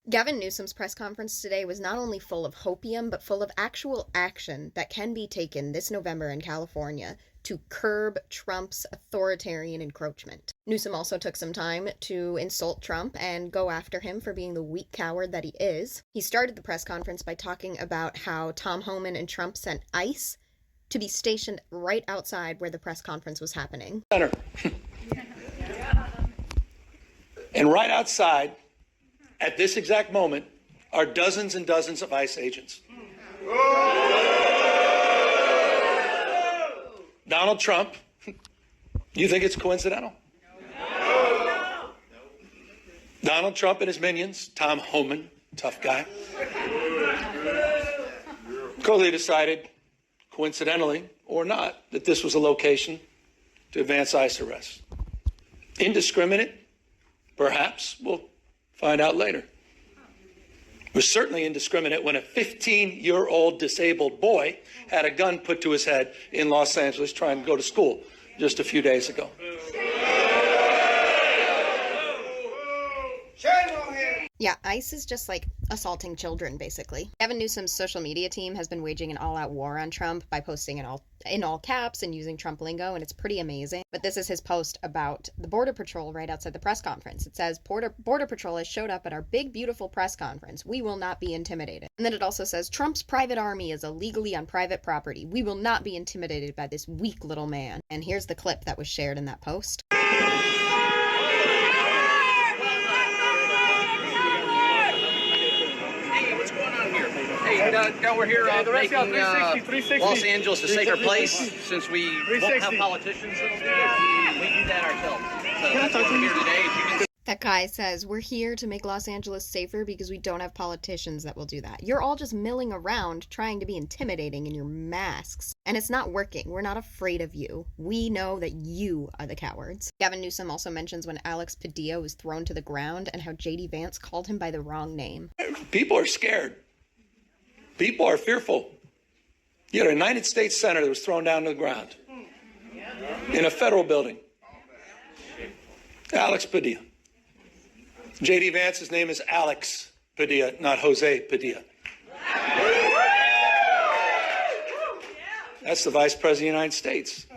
Gavin Newsom's press conference today was not only full of hopium, but full of actual action that can be taken this November in California to curb Trump's authoritarian encroachment. Newsom also took some time to insult Trump and go after him for being the weak coward that he is. He started the press conference by talking about how Tom Homan and Trump sent ICE to be stationed right outside where the press conference was happening. And right outside, at this exact moment, are dozens and dozens of ICE agents. Donald Trump, you think it's coincidental? No. Donald Trump and his minions, Tom Homan, tough guy, clearly decided, coincidentally or not, that this was a location to advance ICE arrests. Indiscriminate? Perhaps. We'll find out later. It was certainly indiscriminate when a 15-year-old disabled boy had a gun put to his head in Los Angeles trying to go to school just a few days ago. Yeah, ICE is just like assaulting children, basically. Gavin Newsom's social media team has been waging an all-out war on Trump by posting in all caps and using Trump lingo, and it's pretty amazing. But this is his post about the Border Patrol right outside the press conference. It says, Border Patrol has showed up at our big, beautiful press conference. We will not be intimidated. And then it also says, Trump's private army is illegally on private property. We will not be intimidated by this weak little man. And here's the clip that was shared in that post. We're here making Los Angeles a safer place since we won't have politicians. We do that ourselves. So that's why we're here today. That guy says, we're here to make Los Angeles safer because we don't have politicians that will do that. You're all just milling around trying to be intimidating in your masks. And it's not working. We're not afraid of you. We know that you are the cowards. Gavin Newsom also mentions when Alex Padilla was thrown to the ground and how J.D. Vance called him by the wrong name. People are scared. People are fearful. You had a United States senator that was thrown down to the ground in a federal building. Alex Padilla. J.D. Vance's name is Alex Padilla, not Jose Padilla. That's the Vice President of the United States.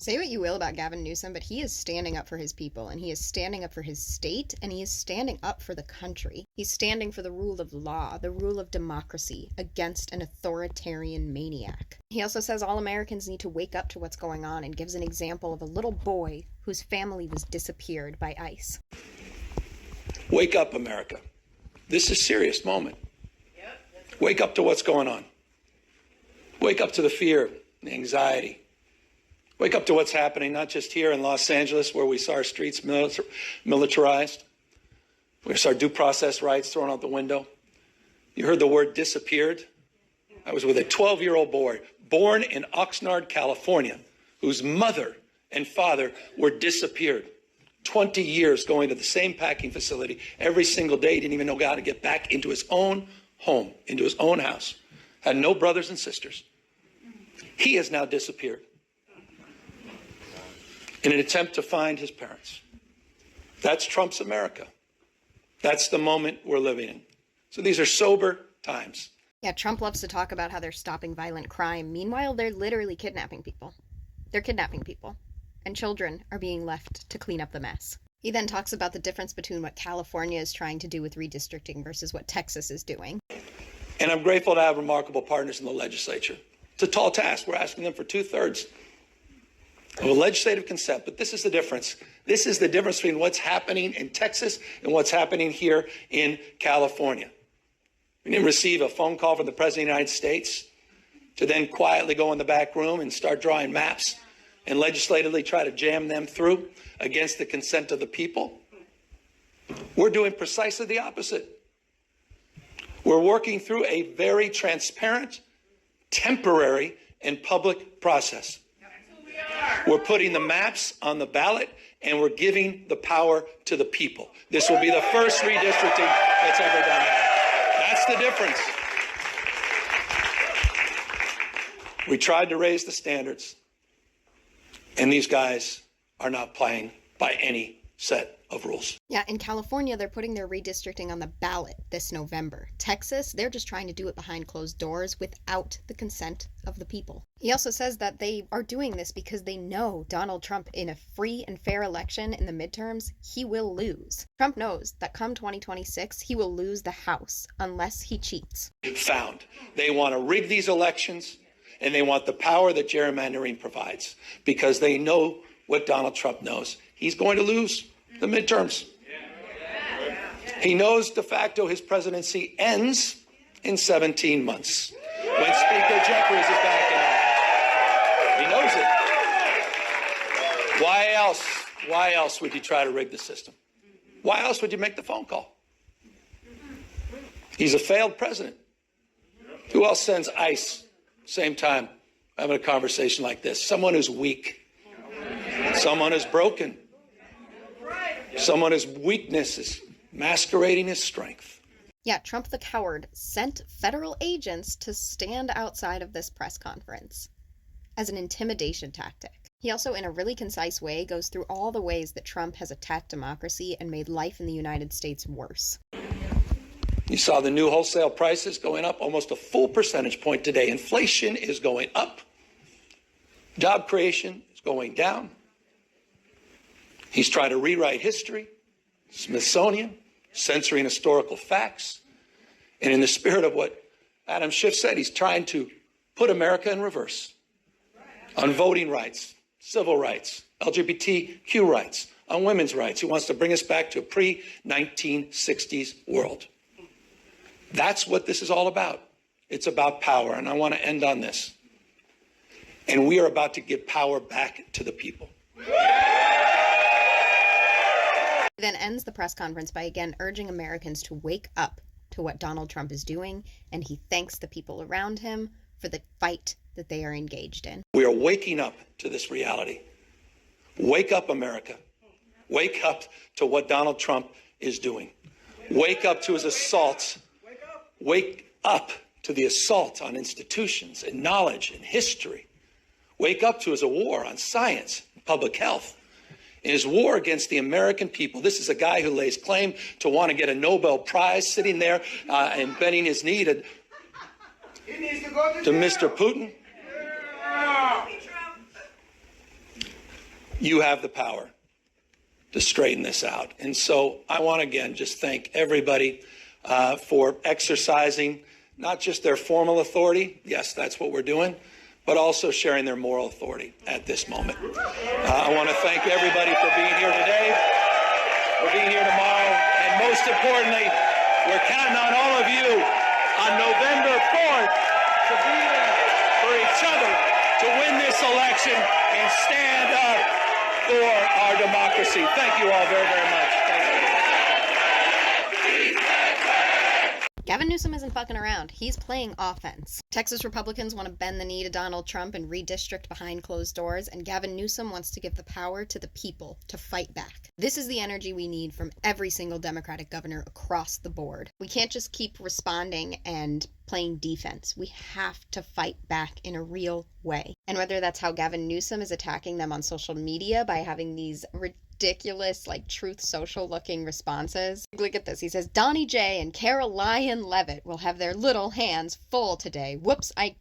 Say what you will about Gavin Newsom, but he is standing up for his people, and he is standing up for his state, and he is standing up for the country. He's standing for the rule of law, the rule of democracy, against an authoritarian maniac. He also says all Americans need to wake up to what's going on and gives an example of a little boy whose family was disappeared by ICE. Wake up, America. This is a serious moment. Wake up to what's going on. Wake up to the fear, the anxiety. Wake up to what's happening, not just here in Los Angeles, where we saw our streets militarized. We saw our due process rights thrown out the window. You heard the word disappeared. I was with a 12-year-old boy born in Oxnard, California, whose mother and father were disappeared. 20 years going to the same packing facility every single day. He didn't even know how to get back into his own home, into his own house. Had no brothers and sisters. He has now disappeared in an attempt to find his parents. That's Trump's America. That's the moment we're living in. So these are sober times. Yeah, Trump loves to talk about how they're stopping violent crime. Meanwhile, they're literally kidnapping people. They're kidnapping people. And children are being left to clean up the mess. He then talks about the difference between what California is trying to do with redistricting versus what Texas is doing. And I'm grateful to have remarkable partners in the legislature. It's a tall task. We're asking them for 2/3 of a legislative consent, but this is the difference. This is the difference between what's happening in Texas and what's happening here in California. We didn't receive a phone call from the President of the United States to then quietly go in the back room and start drawing maps and legislatively try to jam them through against the consent of the people. We're doing precisely the opposite. We're working through a very transparent, temporary, and public process. We're putting the maps on the ballot, and we're giving the power to the people. This will be the first redistricting that's ever done that. That's the difference. We tried to raise the standards, and these guys are not playing by any set of rules. Yeah, in California, they're putting their redistricting on the ballot this November. Texas, they're just trying to do it behind closed doors without the consent of the people. He also says that they are doing this because they know Donald Trump, in a free and fair election in the midterms, he will lose. Trump knows that come 2026, he will lose the House unless he cheats. Found. They want to rig these elections, and they want the power that gerrymandering provides, because they know what Donald Trump knows. He's going to lose the midterms. He knows de facto his presidency ends in 17 months when Speaker Jeffries is back in office. He knows it. Why else? Why else would you try to rig the system? Why else would you make the phone call? He's a failed president. Who else sends ICE same time having a conversation like this? Someone who's weak. Someone who's broken. Someone whose weakness is masquerading as strength. Yeah, Trump the coward sent federal agents to stand outside of this press conference as an intimidation tactic. He also, in a really concise way, goes through all the ways that Trump has attacked democracy and made life in the United States worse. You saw the new wholesale prices going up almost a full percentage point today. Inflation is going up. Job creation is going down. He's trying to rewrite history, Smithsonian, censoring historical facts. And in the spirit of what Adam Schiff said, he's trying to put America in reverse on voting rights, civil rights, LGBTQ rights, on women's rights. He wants to bring us back to a pre-1960s world. That's what this is all about. It's about power. And I want to end on this. And we are about to give power back to the people. He then ends the press conference by again urging Americans to wake up to what Donald Trump is doing, and he thanks the people around him for the fight that they are engaged in. We are waking up to this reality. Wake up, America. Wake up to what Donald Trump is doing. Wake up to his assaults. Wake up to the assault on institutions and knowledge and history. Wake up to his war on science and public health. In his war against the American people. This is a guy who lays claim to want to get a Nobel Prize, sitting there and bending his knee to Mr. Putin. You have the power to straighten this out. And so I want to again just thank everybody for exercising not just their formal authority. Yes, that's what we're doing. But also sharing their moral authority at this moment. I want to thank everybody for being here today, for being here tomorrow, and most importantly, we're counting on all of you on November 4th to be there for each other, to win this election and stand up for our democracy. Thank you all very, very much. Thank you. Gavin Newsom isn't fucking around. He's playing offense. Texas Republicans want to bend the knee to Donald Trump and redistrict behind closed doors, and Gavin Newsom wants to give the power to the people to fight back. This is the energy we need from every single Democratic governor across the board. We can't just keep responding and playing defense. We have to fight back in a real way. And whether that's how Gavin Newsom is attacking them on social media by having these ridiculous, like, Truth Social looking responses. Look at this. He says, Donnie J and Caroline Levitt will have their little hands full today. Whoops, I,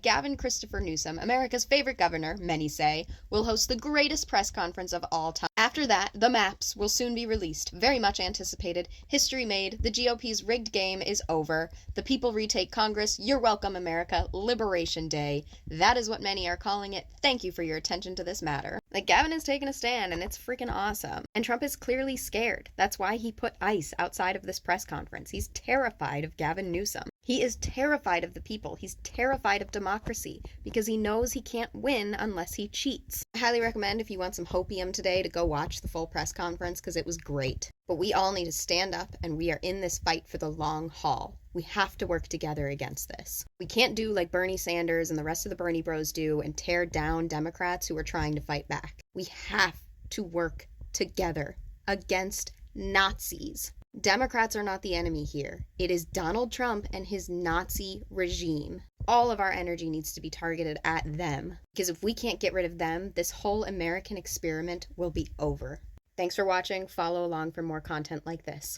Gavin Christopher Newsom, America's favorite governor, many say, will host the greatest press conference of all time. After that, the maps will soon be released. Very much anticipated. History made. The GOP's rigged game is over. The people retake Congress. You're welcome, America. Liberation Day. That is what many are calling it. Thank you for your attention to this matter. Like, Gavin is taking a stand, and it's freaking awesome. And Trump is clearly scared. That's why he put ICE outside of this press conference. He's terrified of Gavin Newsom. He is terrified of the people. He's terrified of democracy because he knows he can't win unless he cheats. I highly recommend, if you want some hopium today, to go watch the full press conference because it was great. But we all need to stand up, and we are in this fight for the long haul. We have to work together against this. We can't do like Bernie Sanders and the rest of the Bernie bros do and tear down Democrats who are trying to fight back. We have to work together against Nazis. Democrats are not the enemy here. It is Donald Trump and his Nazi regime. All of our energy needs to be targeted at them, because if we can't get rid of them, this whole American experiment will be over. Thanks for watching. Follow along for more content like this.